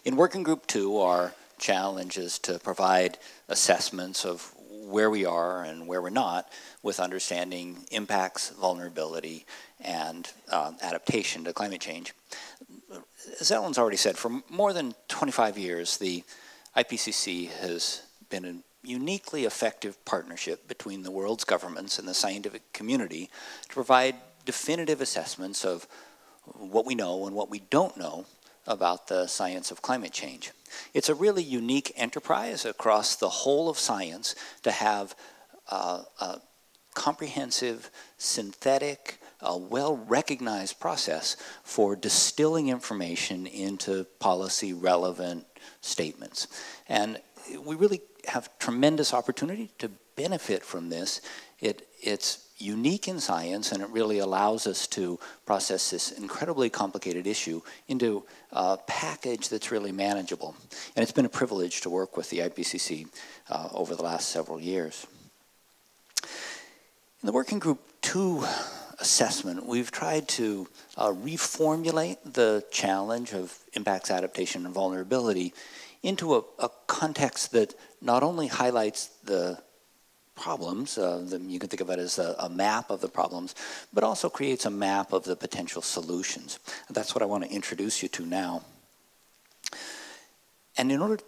In Working Group 2, our challenge is to provide assessments of where we are and where we're not with understanding impacts, vulnerability, and adaptation to climate change. As Ellen's already said, for more than 25 years, the IPCC has been a uniquely effective partnership between the world's governments and the scientific community to provide definitive assessments of what we know and what we don't know about the science of climate change. It's a really unique enterprise across the whole of science to have a comprehensive, synthetic, well-recognized process for distilling information into policy-relevant statements. And we really have tremendous opportunity to benefit from this. It's unique in science, and it really allows us to process this incredibly complicated issue into a package that's really manageable. And it's been a privilege to work with the IPCC over the last several years. In the Working Group 2 assessment, we've tried to reformulate the challenge of impacts, adaptation, and vulnerability into a context that not only highlights the problems, you can think of it as a map of the problems, but also creates a map of the potential solutions. And that's what I want to introduce you to now. And in order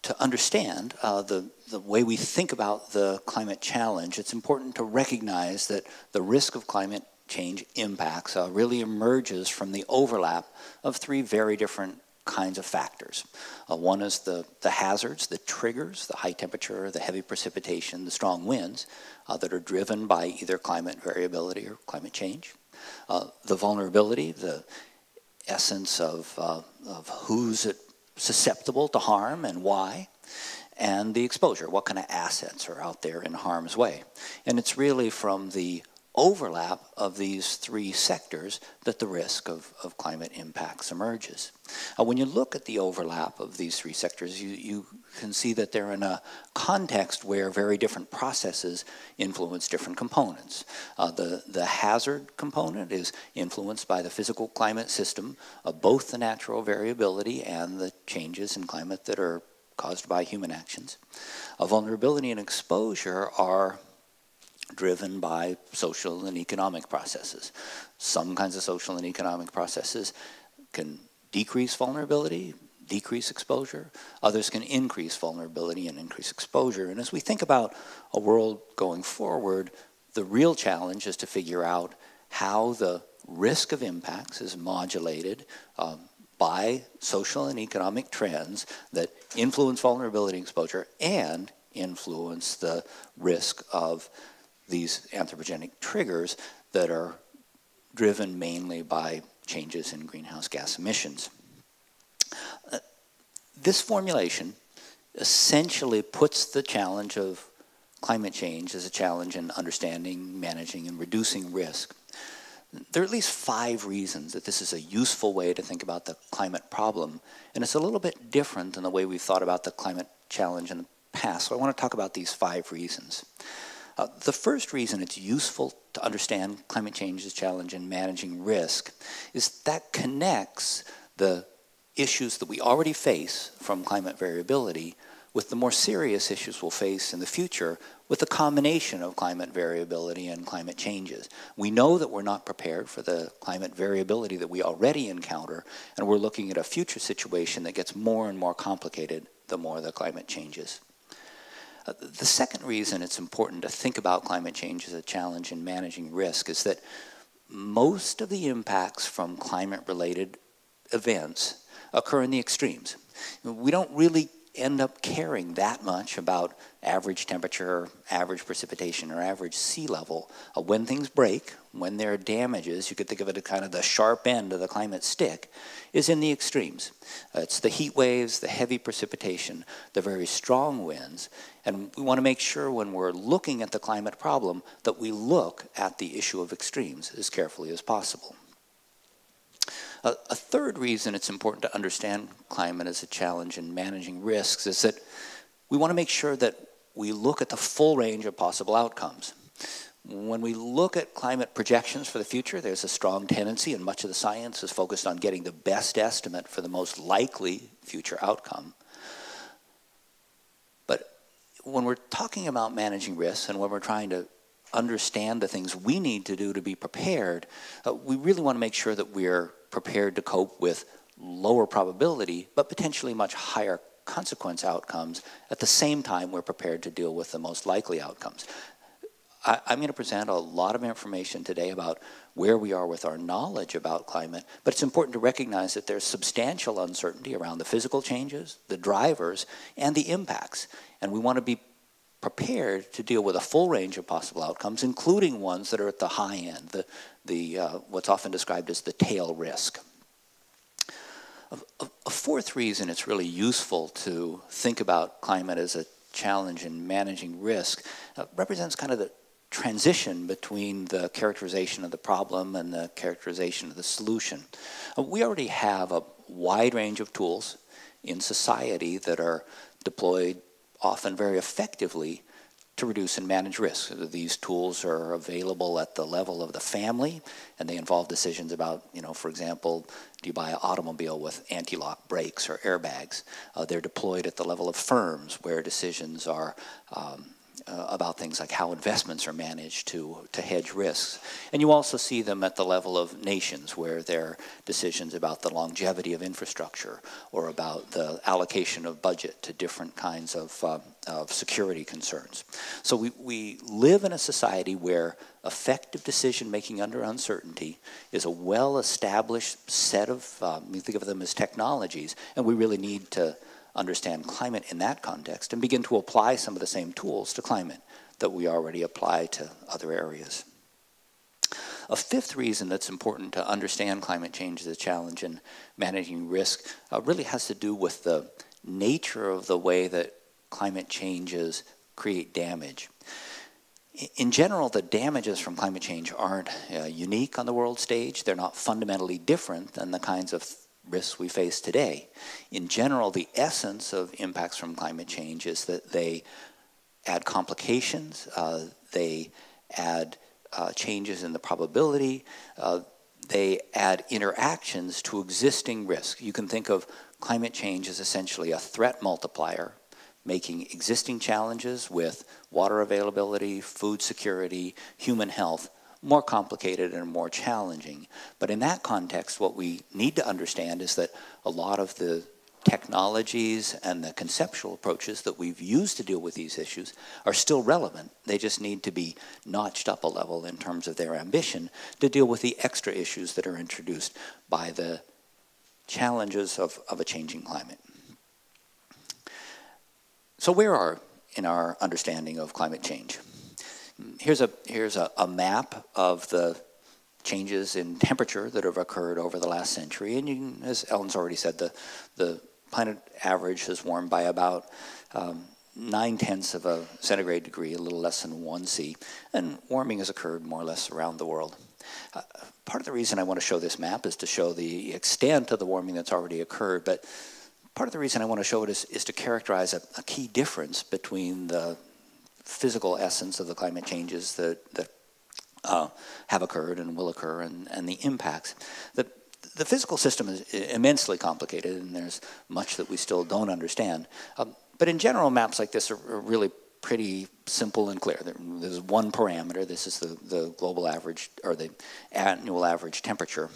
to understand the way we think about the climate challenge, it's important to recognize that the risk of climate change impacts really emerges from the overlap of three very different kinds of factors. One is the hazards, the triggers, the high temperature, the heavy precipitation, the strong winds that are driven by either climate variability or climate change. The vulnerability, the essence of who's susceptible to harm and why. And the exposure, what kind of assets are out there in harm's way. And it's really from the overlap of these three sectors that the risk of climate impacts emerges. When you look at the overlap of these three sectors, you can see that they're in a context where very different processes influence different components. The hazard component is influenced by the physical climate system of both the natural variability and the changes in climate that are caused by human actions. Vulnerability and exposure are driven by social and economic processes. Some kinds of social and economic processes can decrease vulnerability, decrease exposure. Others can increase vulnerability and increase exposure. And as we think about a world going forward, the real challenge is to figure out how the risk of impacts is modulated by social and economic trends that influence vulnerability and exposure and influence the risk of these anthropogenic triggers that are driven mainly by changes in greenhouse gas emissions. This formulation essentially puts the challenge of climate change as a challenge in understanding, managing, and reducing risk. There are at least 5 reasons that this is a useful way to think about the climate problem, and it's a little bit different than the way we've thought about the climate challenge in the past. So I want to talk about these 5 reasons. The first reason it's useful to understand climate change's challenge in managing risk is that connects the issues that we already face from climate variability with the more serious issues we'll face in the future with the combination of climate variability and climate changes. We know that we're not prepared for the climate variability that we already encounter, and we're looking at a future situation that gets more and more complicated the more the climate changes. The second reason it's important to think about climate change as a challenge in managing risk is that most of the impacts from climate-related events occur in the extremes. We don't really end up caring that much about average temperature, average precipitation, or average sea level. When things break, when there are damages, you could think of it as kind of the sharp end of the climate stick, is in the extremes. It's the heat waves, the heavy precipitation, the very strong winds, and we want to make sure when we're looking at the climate problem that we look at the issue of extremes as carefully as possible. A third reason it's important to understand climate as a challenge in managing risks is that we want to make sure that we look at the full range of possible outcomes. When we look at climate projections for the future, there's a strong tendency, and much of the science is focused on getting the best estimate for the most likely future outcome. But when we're talking about managing risks and when we're trying to understand the things we need to do to be prepared, we really want to make sure that we're prepared to cope with lower probability, but potentially much higher consequence outcomes. At the same time, we're prepared to deal with the most likely outcomes. I'm going to present a lot of information today about where we are with our knowledge about climate, but it's important to recognize that there's substantial uncertainty around the physical changes, the drivers, and the impacts. And we want to be prepared to deal with a full range of possible outcomes, including ones that are at the high end, what's often described as the tail risk. A fourth reason it's really useful to think about climate as a challenge in managing risk represents kind of the transition between the characterization of the problem and the characterization of the solution. We already have a wide range of tools in society that are deployed often very effectively to reduce and manage risk. These tools are available at the level of the family, and they involve decisions about, for example, do you buy an automobile with anti-lock brakes or airbags? They're deployed at the level of firms, where decisions are about things like how investments are managed to hedge risks. And you also see them at the level of nations, where there are decisions about the longevity of infrastructure or about the allocation of budget to different kinds of security concerns. So we live in a society where effective decision-making under uncertainty is a well-established set of, we think of them as technologies, and we really need to understand climate in that context and begin to apply some of the same tools to climate that we already apply to other areas. A fifth reason that's important to understand climate change as a challenge in managing risk really has to do with the nature of the way that climate changes create damage. In general, the damages from climate change aren't unique on the world stage. They're not fundamentally different than the kinds of risks we face today. In general, the essence of impacts from climate change is that they add complications, they add changes in the probability, they add interactions to existing risk. You can think of climate change as essentially a threat multiplier, making existing challenges with water availability, food security, human health more complicated and more challenging. But in that context, what we need to understand is that a lot of the technologies and the conceptual approaches that we've used to deal with these issues are still relevant. They just need to be notched up a level in terms of their ambition to deal with the extra issues that are introduced by the challenges of a changing climate. So where are in our understanding of climate change? Here's a map of the changes in temperature that have occurred over the last century. And you can, as Ellen's already said, the planet average has warmed by about 9/10 of a centigrade degree, a little less than 1 C. And warming has occurred more or less around the world. Part of the reason I want to show this map is to show the extent of the warming that's already occurred. But part of the reason I want to show it is to characterize a key difference between the physical essence of the climate changes that have occurred and will occur, and the impacts. The physical system is immensely complicated, and there's much that we still don't understand. But in general, maps like this are really pretty simple and clear. There's one parameter. This is the global average, or the annual average temperature.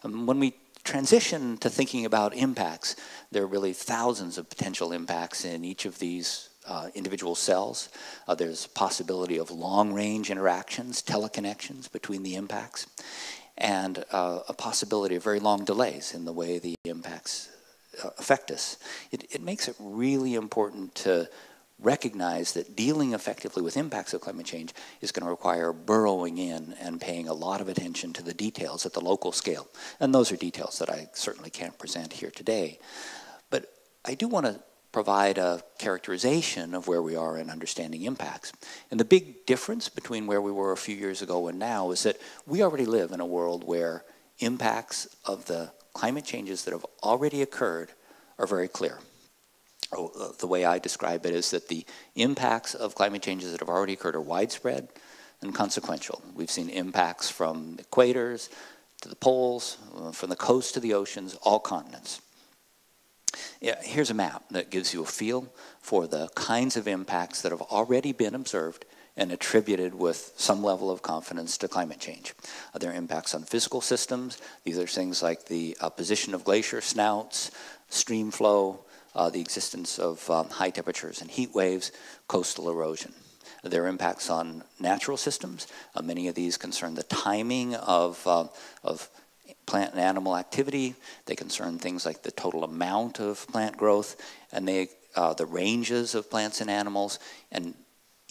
When we transition to thinking about impacts, there are really thousands of potential impacts in each of these individual cells. There's a possibility of long-range interactions, teleconnections between the impacts, and a possibility of very long delays in the way the impacts affect us. It makes it really important to recognize that dealing effectively with impacts of climate change is going to require burrowing in and paying a lot of attention to the details at the local scale. And those are details that I certainly can't present here today. But I do want to provide a characterization of where we are in understanding impacts. And the big difference between where we were a few years ago and now is that we already live in a world where impacts of the climate changes that have already occurred are very clear. The way I describe it is that the impacts of climate changes that have already occurred are widespread, and consequential. We've seen impacts from the equators to the poles, from the coast to the oceans, all continents. Yeah, here's a map that gives you a feel for the kinds of impacts that have already been observed and attributed with some level of confidence to climate change. There are impacts on physical systems. These are things like the position of glacier snouts, stream flow, the existence of high temperatures and heat waves, coastal erosion. There are impacts on natural systems. Many of these concern the timing of plant and animal activity. They concern things like the total amount of plant growth, and the ranges of plants and animals, and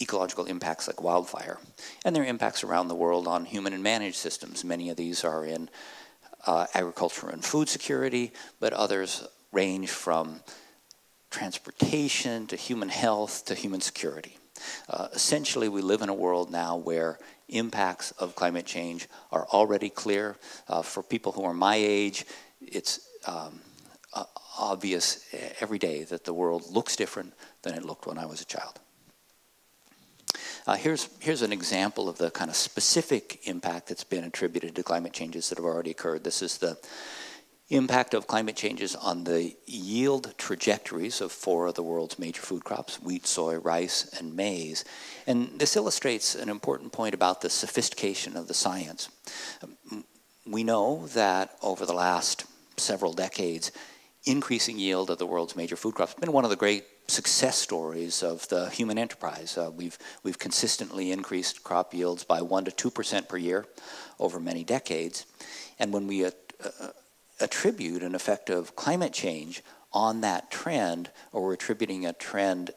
ecological impacts like wildfire. And there are impacts around the world on human and managed systems. Many of these are in agriculture and food security, but others range from transportation to human health to human security. Essentially, we live in a world now where impacts of climate change are already clear. For people who are my age, it's obvious every day that the world looks different than it looked when I was a child. Here's an example of the kind of specific impact that's been attributed to climate changes that have already occurred. This is the impact of climate changes on the yield trajectories of 4 of the world's major food crops: wheat, soy, rice, and maize. And this illustrates an important point about the sophistication of the science. We know that over the last several decades, increasing yield of the world's major food crops has been one of the great success stories of the human enterprise. We've consistently increased crop yields by 1% to 2% per year over many decades. And when we attribute an effect of climate change on that trend, or we're attributing a trend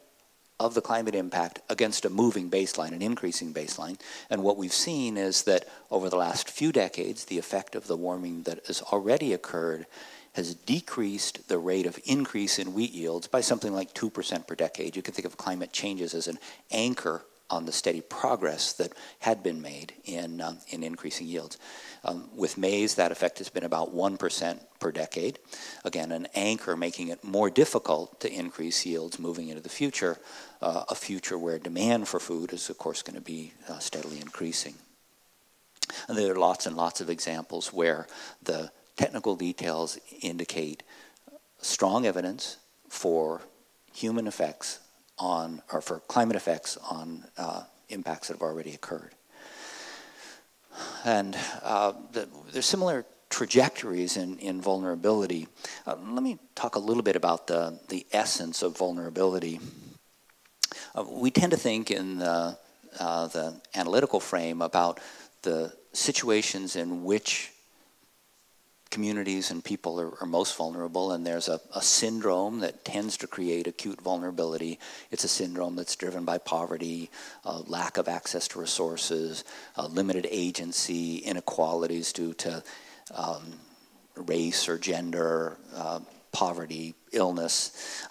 of the climate impact against a moving baseline, an increasing baseline. And what we've seen is that over the last few decades, the effect of the warming that has already occurred has decreased the rate of increase in wheat yields by something like 2% per decade. You can think of climate changes as an anchor on the steady progress that had been made in increasing yields. With maize, that effect has been about 1% per decade. Again, an anchor making it more difficult to increase yields moving into the future, a future where demand for food is, of course, going to be steadily increasing. And there are lots and lots of examples where the technical details indicate strong evidence for human effects on, or for climate effects on impacts that have already occurred. And there's similar trajectories in vulnerability. Let me talk a little bit about the essence of vulnerability. We tend to think in the analytical frame about the situations in which communities and people are most vulnerable, and there's a syndrome that tends to create acute vulnerability. It's a syndrome that's driven by poverty, lack of access to resources, limited agency, inequalities due to race or gender, poverty, illness.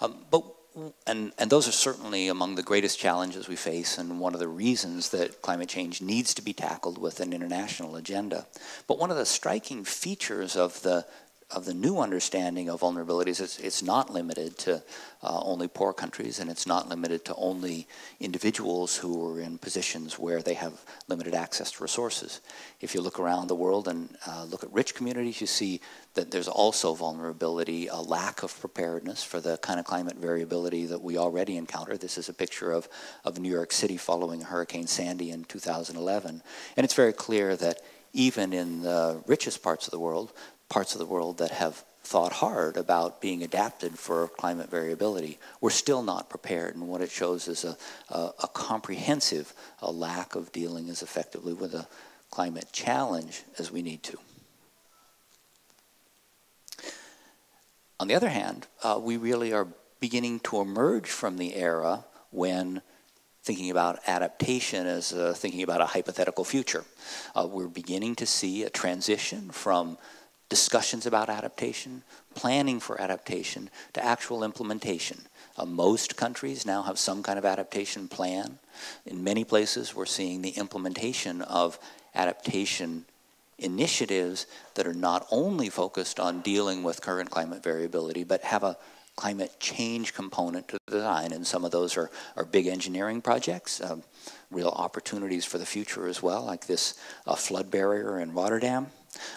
And those are certainly among the greatest challenges we face, and one of the reasons that climate change needs to be tackled with an international agenda. But one of the striking features of the new understanding of vulnerabilities is it's not limited to only poor countries, and it's not limited to only individuals who are in positions where they have limited access to resources. If you look around the world and look at rich communities, you see that there's also vulnerability, a lack of preparedness for the kind of climate variability that we already encounter. This is a picture of New York City following Hurricane Sandy in 2011. And it's very clear that even in the richest parts of the world that have thought hard about being adapted for climate variability, we're still not prepared. And what it shows is a comprehensive lack of dealing as effectively with a climate challenge as we need to. On the other hand, we really are beginning to emerge from the era when thinking about adaptation as thinking about a hypothetical future. We're beginning to see a transition from discussions about adaptation, planning for adaptation, to actual implementation. Most countries now have some kind of adaptation plan. In many places, we're seeing the implementation of adaptation initiatives that are not only focused on dealing with current climate variability, but have a climate change component to the design, and some of those are big engineering projects, real opportunities for the future as well, like this flood barrier in Rotterdam.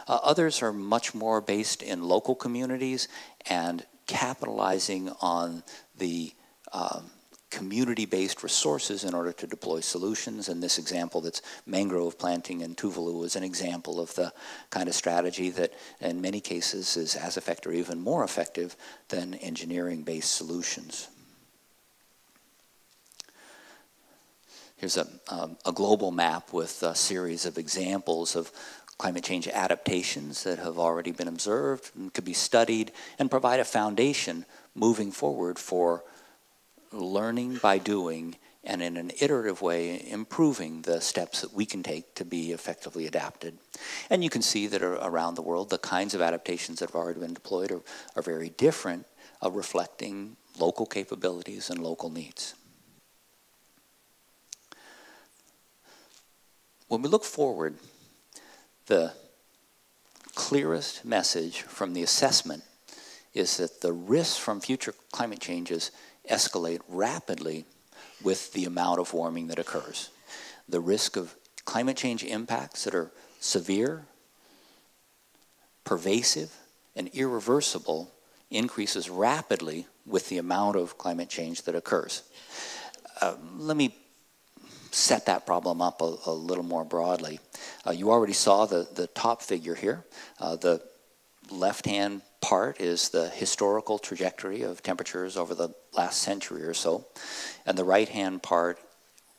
Others are much more based in local communities and capitalizing on the community-based resources in order to deploy solutions. And this example that's mangrove planting in Tuvalu is an example of the kind of strategy that in many cases is as effective or even more effective than engineering-based solutions. Here's a global map with a series of examples of climate change adaptations that have already been observed and could be studied and provide a foundation moving forward for learning by doing and in an iterative way improving the steps that we can take to be effectively adapted. And you can see that around the world the kinds of adaptations that have already been deployed are very different, reflecting local capabilities and local needs. When we look forward, the clearest message from the assessment is that the risks from future climate changes escalate rapidly with the amount of warming that occurs. The risk of climate change impacts that are severe, pervasive, and irreversible increases rapidly with the amount of climate change that occurs. Let me set that problem up a little more broadly. You already saw the top figure here. The left-hand part is the historical trajectory of temperatures over the last century or so, and the right-hand part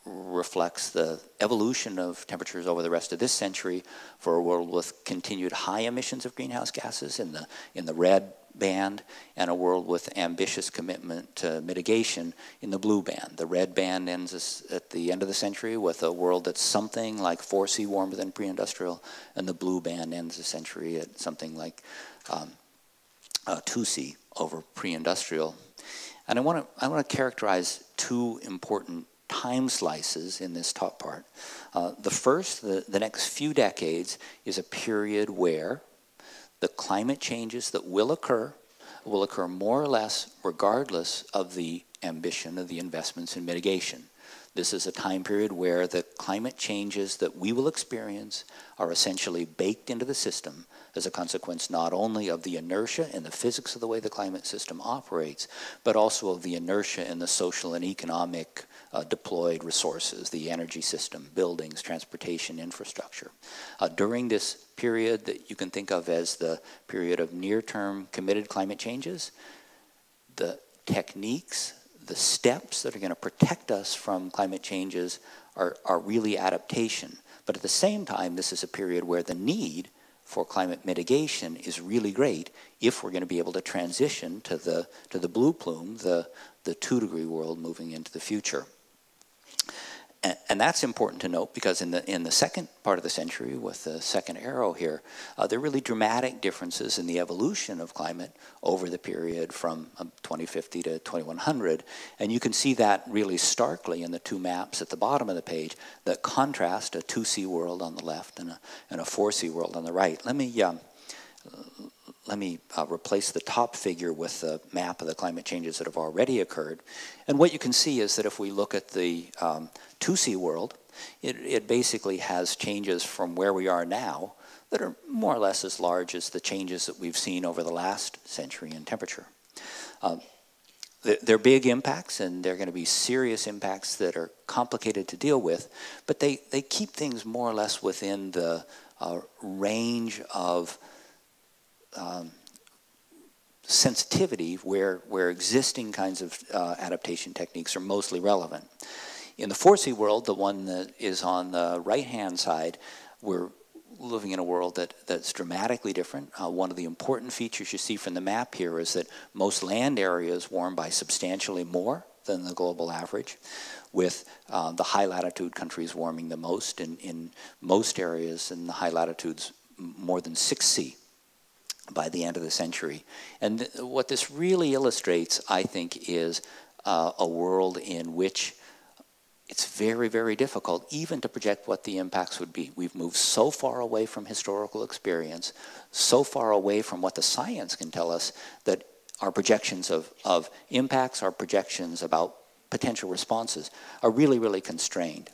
reflects the evolution of temperatures over the rest of this century for a world with continued high emissions of greenhouse gases in the red band, and a world with ambitious commitment to mitigation in the blue band. The red band ends at the end of the century with a world that's something like 4C warmer than pre-industrial, and the blue band ends the century at something like 2C over pre-industrial. And I want to characterize two important time slices in this top part. The first, the next few decades, is a period where the climate changes that will occur more or less regardless of the ambition of the investments in mitigation. This is a time period where the climate changes that we will experience are essentially baked into the system as a consequence not only of the inertia and the physics of the way the climate system operates, but also of the inertia in the social and economic deployed resources, the energy system, buildings, transportation, infrastructure. During this period that you can think of as the period of near-term committed climate changes, the techniques, the steps that are going to protect us from climate changes are really adaptation. But at the same time, this is a period where the need for climate mitigation is really great if we're going to be able to transition to the blue plume, the 2-degree world moving into the future. And that's important to note because in the second part of the century, with the second arrow here, there are really dramatic differences in the evolution of climate over the period from 2050 to 2100. And you can see that really starkly in the two maps at the bottom of the page that contrast a 2C world on the left and a 4C world on the right. Let me replace the top figure with the map of the climate changes that have already occurred. And what you can see is that if we look at the 2C world, it basically has changes from where we are now that are more or less as large as the changes that we've seen over the last century in temperature. They're big impacts, and they're going to be serious impacts that are complicated to deal with, but they keep things more or less within the range of sensitivity where existing kinds of adaptation techniques are mostly relevant. In the 4C world, the one that is on the right-hand side, we're living in a world that's dramatically different. One of the important features you see from the map here is that most land areas warm by substantially more than the global average, with the high latitude countries warming the most, in most areas in the high latitudes more than 6C by the end of the century. And what this really illustrates, I think, is a world in which it's very, very difficult even to project what the impacts would be. We've moved so far away from historical experience, so far away from what the science can tell us, that our projections of impacts, our projections about potential responses are really, really constrained.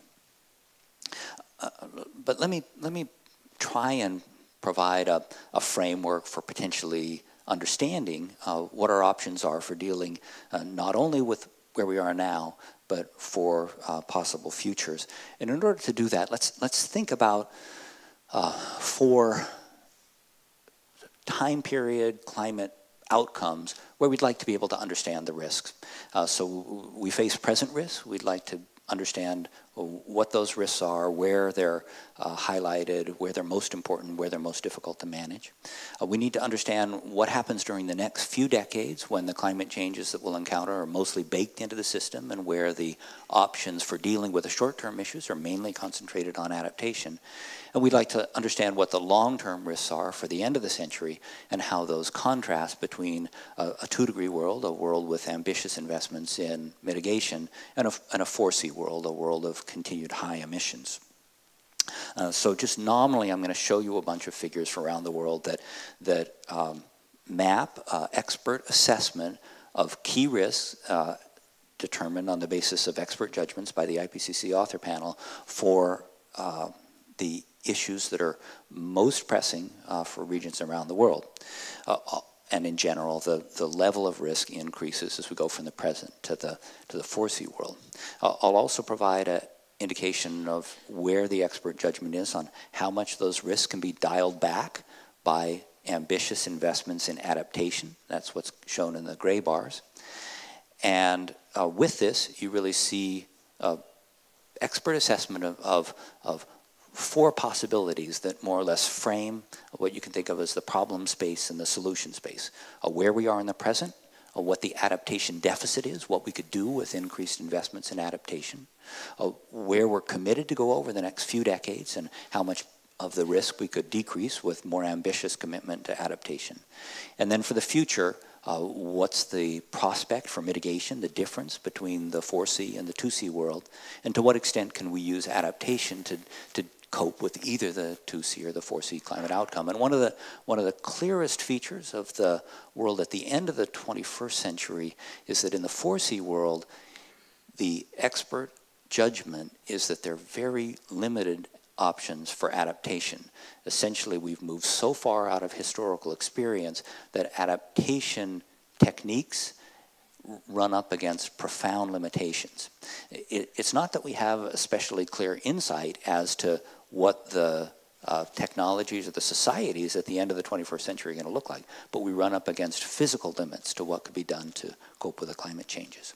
But let me try and provide a framework for potentially understanding what our options are for dealing not only with where we are now, but for possible futures. And in order to do that, let's think about 4 time period climate outcomes where we'd like to be able to understand the risks. So we face present risks. We'd like to understand what those risks are, where they're highlighted, where they're most important, where they're most difficult to manage. We need to understand what happens during the next few decades when the climate changes that we'll encounter are mostly baked into the system and where the options for dealing with the short-term issues are mainly concentrated on adaptation. And we'd like to understand what the long-term risks are for the end of the century and how those contrast between a 2-degree world, a world with ambitious investments in mitigation, and a 4C world, a world of continued high emissions. So just nominally, I'm going to show you a bunch of figures from around the world that map expert assessment of key risks determined on the basis of expert judgments by the IPCC author panel for the issues that are most pressing for regions around the world. And in general, the level of risk increases as we go from the present to the 4C world. I'll also provide an indication of where the expert judgment is on how much those risks can be dialed back by ambitious investments in adaptation. That's what's shown in the gray bars. And with this, you really see expert assessment of 4 possibilities that more or less frame what you can think of as the problem space and the solution space. Where we are in the present, what the adaptation deficit is, what we could do with increased investments in adaptation, where we're committed to go over the next few decades and how much of the risk we could decrease with more ambitious commitment to adaptation. And then for the future, what's the prospect for mitigation, the difference between the 4C and the 2C world, and to what extent can we use adaptation to cope with either the 2C or the 4C climate outcome. And one of the clearest features of the world at the end of the 21st century is that in the 4C world, the expert judgment is that there are very limited options for adaptation. Essentially, we've moved so far out of historical experience that adaptation techniques run up against profound limitations. It's not that we have especially clear insight as to what the technologies or the societies at the end of the 21st century are going to look like, but we run up against physical limits to what could be done to cope with the climate changes.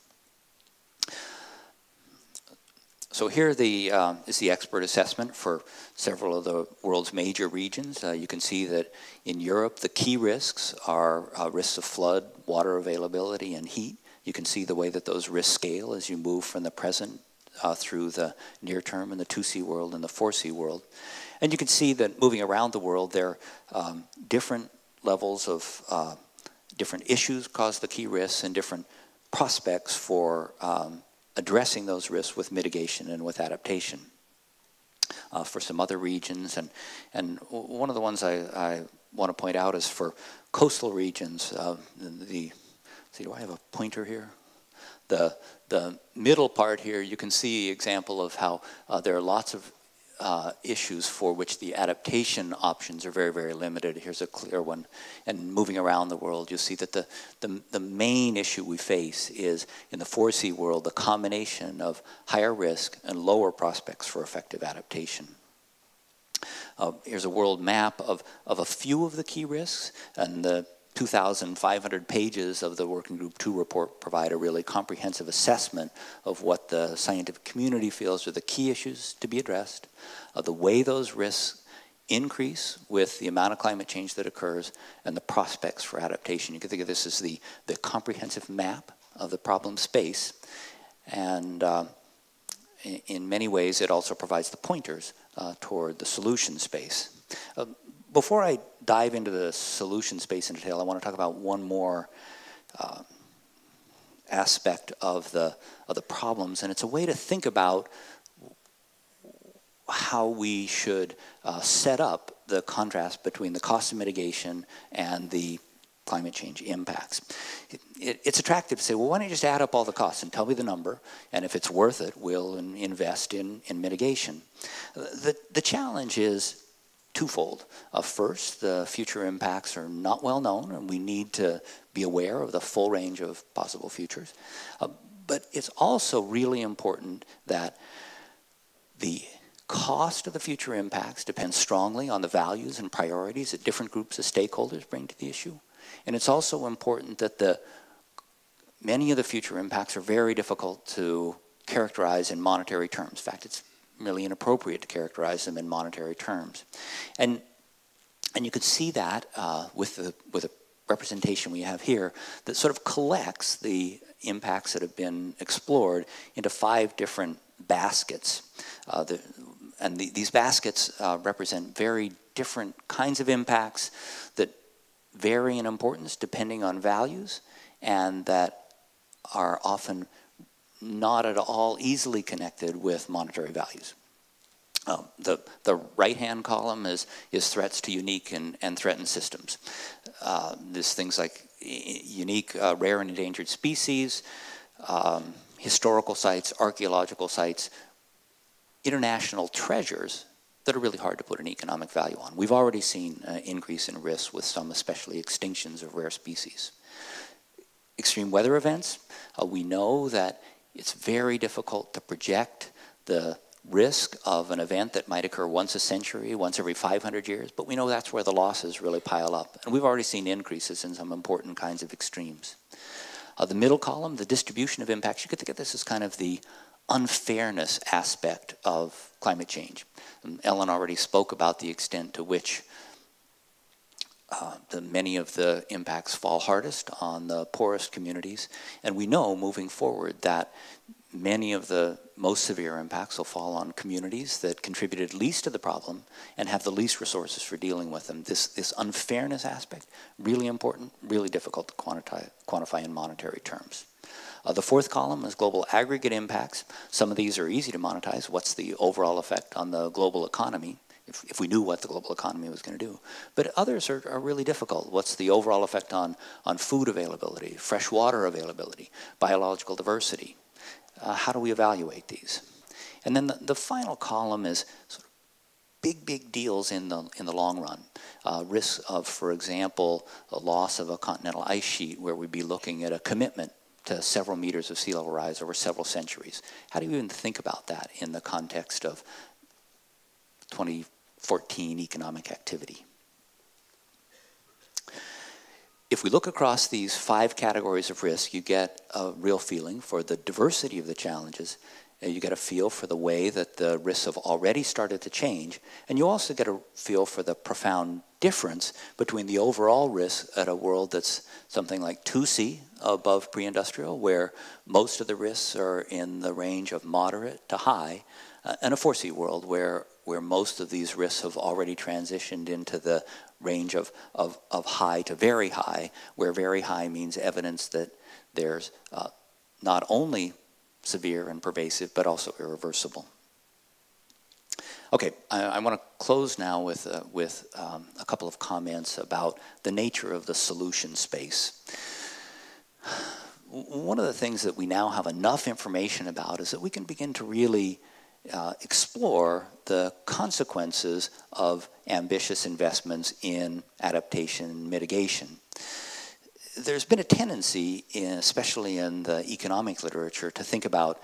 So here is the expert assessment for several of the world's major regions. You can see that in Europe, the key risks are risks of flood, water availability, and heat. You can see the way that those risks scale as you move from the present through the near term in the 2C world and the 4C world. And you can see that moving around the world, there are different levels of different issues cause the key risks and different prospects for addressing those risks with mitigation and with adaptation. For some other regions, and one of the ones I want to point out is for coastal regions. Do I have a pointer here? The middle part here, you can see an example of how there are lots of issues for which the adaptation options are very, very limited. Here's a clear one. And moving around the world, you'll see that the main issue we face is in the 4C world, the combination of higher risk and lower prospects for effective adaptation. Here's a world map of a few of the key risks, and the 2,500 pages of the Working Group 2 report provide a really comprehensive assessment of what the scientific community feels are the key issues to be addressed, the way those risks increase with the amount of climate change that occurs, and the prospects for adaptation. You can think of this as the comprehensive map of the problem space, and in many ways it also provides the pointers toward the solution space. Before I dive into the solution space in detail, I want to talk about one more aspect of the problems, and it's a way to think about how we should set up the contrast between the cost of mitigation and the climate change impacts. It's attractive to say, well, why don't you just add up all the costs and tell me the number, and if it's worth it, we'll invest in mitigation. The challenge is twofold. First, the future impacts are not well known, and we need to be aware of the full range of possible futures. But it's also really important that the cost of the future impacts depends strongly on the values and priorities that different groups of stakeholders bring to the issue. And it's also important that many of the future impacts are very difficult to characterize in monetary terms. In fact, it's really inappropriate to characterize them in monetary terms. And you could see that with the representation we have here that sort of collects the impacts that have been explored into 5 different baskets. These baskets represent very different kinds of impacts that vary in importance depending on values, and that are often not at all easily connected with monetary values. The right-hand column is threats to unique and threatened systems. There's things like unique, rare and endangered species, historical sites, archaeological sites, international treasures that are really hard to put an economic value on. We've already seen an increase in risk with some, especially extinctions of rare species. Extreme weather events, we know that it's very difficult to project the risk of an event that might occur once a century, once every 500 years, but we know that's where the losses really pile up. And we've already seen increases in some important kinds of extremes. The middle column, the distribution of impacts, you could think of this as kind of the unfairness aspect of climate change. Ellen already spoke about the extent to which many of the impacts fall hardest on the poorest communities. And we know moving forward that many of the most severe impacts will fall on communities that contributed least to the problem and have the least resources for dealing with them. This unfairness aspect, really important, really difficult to quantify in monetary terms. The fourth column is global aggregate impacts. Some of these are easy to monetize. What's the overall effect on the global economy, if we knew what the global economy was going to do? But others are really difficult. What's the overall effect on food availability, fresh water availability, biological diversity? How do we evaluate these? And then the final column is sort of big deals in the long run. Risks of, for example, a loss of a continental ice sheet, where we'd be looking at a commitment to several meters of sea level rise over several centuries. How do you even think about that in the context of 2014 economic activity? If we look across these 5 categories of risk, you get a real feeling for the diversity of the challenges. You get a feel for the way that the risks have already started to change. And you also get a feel for the profound difference between the overall risk at a world that's something like 2C above pre-industrial, where most of the risks are in the range of moderate to high, and a 4C world where most of these risks have already transitioned into the range of high to very high, where very high means evidence that there's not only severe and pervasive, but also irreversible. Okay, I want to close now with a couple of comments about the nature of the solution space. One of the things that we now have enough information about is that we can begin to really explore the consequences of ambitious investments in adaptation and mitigation. There's been a tendency, especially in the economic literature, to think about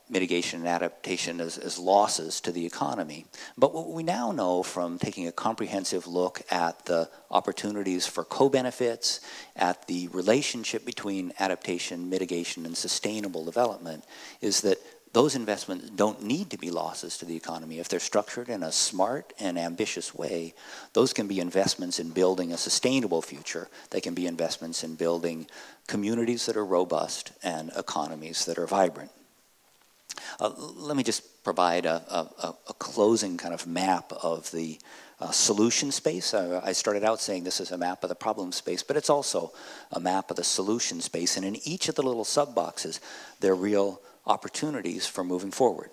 mitigation and adaptation as losses to the economy. But what we now know from taking a comprehensive look at the opportunities for co-benefits, at the relationship between adaptation, mitigation, and sustainable development, is that those investments don't need to be losses to the economy. If they're structured in a smart and ambitious way, those can be investments in building a sustainable future. They can be investments in building communities that are robust and economies that are vibrant. Let me just provide a closing kind of map of the solution space. I started out saying this is a map of the problem space, but it's also a map of the solution space. And in each of the little sub-boxes, there are real opportunities for moving forward.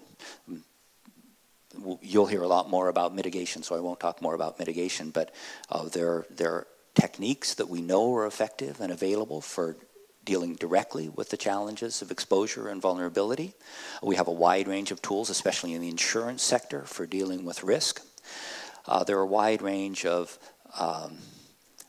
You'll hear a lot more about mitigation, so I won't talk more about mitigation, but there are techniques that we know are effective and available for dealing directly with the challenges of exposure and vulnerability. We have a wide range of tools, especially in the insurance sector, for dealing with risk. There are a wide range of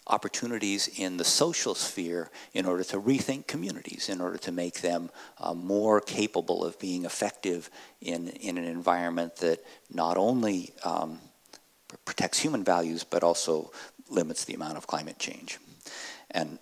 opportunities in the social sphere in order to rethink communities, in order to make them more capable of being effective in an environment that not only protects human values, but also limits the amount of climate change. And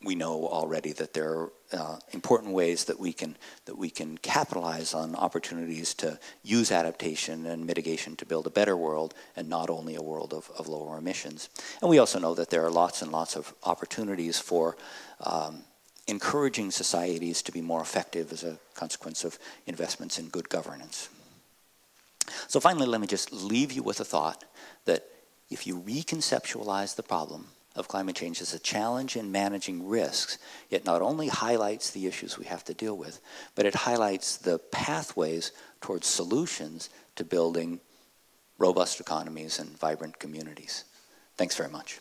we know already that there are important ways that we can capitalize on opportunities to use adaptation and mitigation to build a better world, and not only a world of lower emissions. And we also know that there are lots and lots of opportunities for encouraging societies to be more effective as a consequence of investments in good governance. So finally, let me just leave you with a thought that if you reconceptualize the problem of climate change as a challenge in managing risks, it not only highlights the issues we have to deal with, but it highlights the pathways towards solutions to building robust economies and vibrant communities. Thanks very much.